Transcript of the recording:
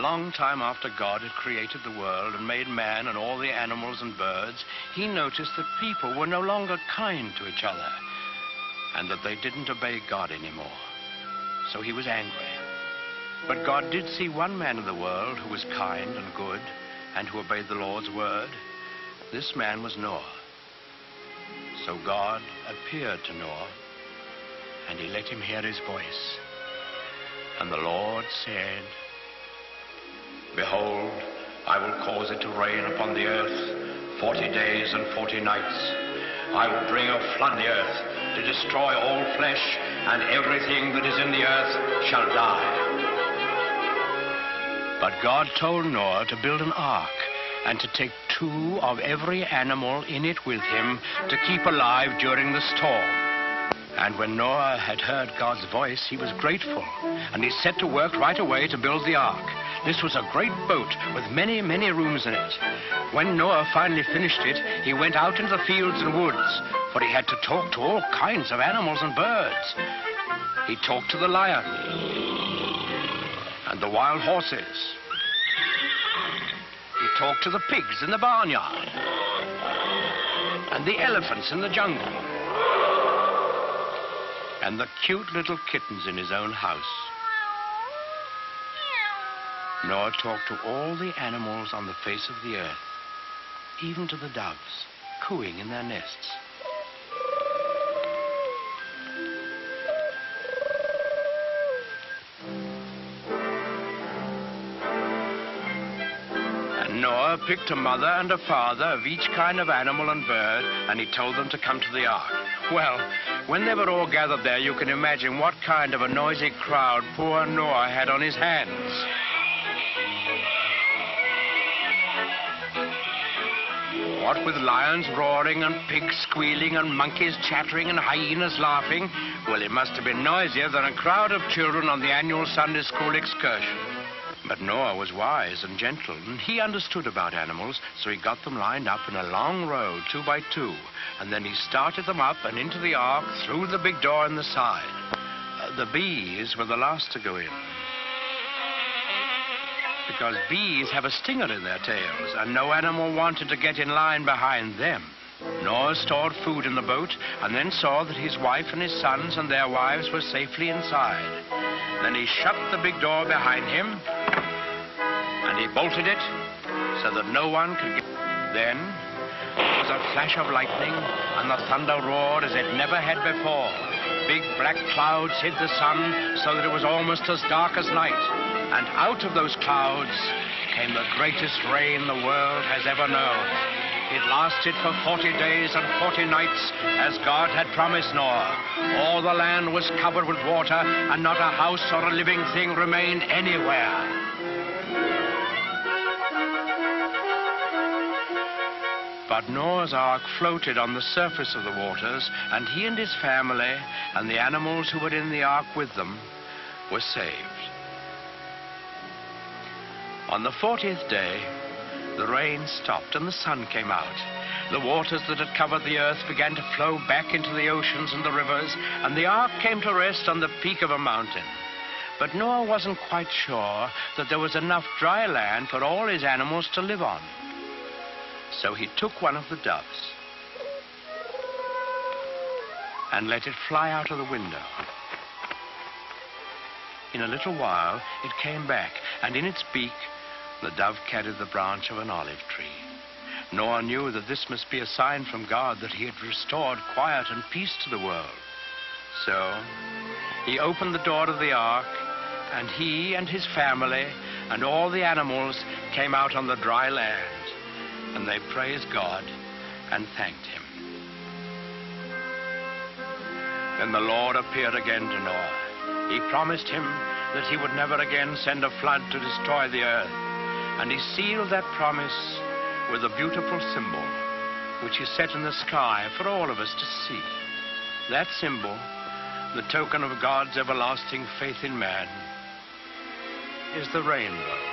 long time after God had created the world and made man and all the animals and birds, he noticed that people were no longer kind to each other and that they didn't obey God anymore. So he was angry. But God did see one man in the world who was kind and good and who obeyed the Lord's word. This man was Noah. So God appeared to Noah, and he let him hear his voice. And the Lord said, "Behold, I will cause it to rain upon the earth 40 days and 40 nights. I will bring a flood on the earth to destroy all flesh, and everything that is in the earth shall die." But God told Noah to build an ark and to take 2 of every animal in it with him to keep alive during the storm. And when Noah had heard God's voice, he was grateful, and he set to work right away to build the ark. This was a great boat with many, many rooms in it. When Noah finally finished it, he went out into the fields and woods, for he had to talk to all kinds of animals and birds. He talked to the lion and the wild horses. He talked to the pigs in the barnyard and the elephants in the jungle and the cute little kittens in his own house. Noah talked to all the animals on the face of the earth, even to the doves, cooing in their nests. And Noah picked a mother and a father of each kind of animal and bird, and he told them to come to the ark. Well, when they were all gathered there, you can imagine what kind of a noisy crowd poor Noah had on his hands. What with lions roaring and pigs squealing and monkeys chattering and hyenas laughing, well, it must have been noisier than a crowd of children on the annual Sunday school excursion. But Noah was wise and gentle, and he understood about animals, so he got them lined up in a long row, 2 by 2, and then he started them up and into the ark through the big door in the side. The bees were the last to go in, because bees have a stinger in their tails, and no animal wanted to get in line behind them. Noah stored food in the boat, and then saw that his wife and his sons and their wives were safely inside. Then he shut the big door behind him, and he bolted it so that no one could get. Then there was a flash of lightning, and the thunder roared as it never had before. Big black clouds hid the sun so that it was almost as dark as night. And out of those clouds came the greatest rain the world has ever known. It lasted for 40 days and 40 nights, as God had promised Noah. All the land was covered with water, and not a house or a living thing remained anywhere. But Noah's ark floated on the surface of the waters, and he and his family and the animals who were in the ark with them were saved. On the 40th day, the rain stopped and the sun came out. The waters that had covered the earth began to flow back into the oceans and the rivers, and the ark came to rest on the peak of a mountain. But Noah wasn't quite sure that there was enough dry land for all his animals to live on. So he took one of the doves and let it fly out of the window. In a little while, it came back, and in its beak, the dove carried the branch of an olive tree. Noah knew that this must be a sign from God that he had restored quiet and peace to the world. So he opened the door of the ark, and he and his family and all the animals came out on the dry land, and they praised God and thanked him. Then the Lord appeared again to Noah. He promised him that he would never again send a flood to destroy the earth. And he sealed that promise with a beautiful symbol, which he set in the sky for all of us to see. That symbol, the token of God's everlasting faith in man, is the rainbow.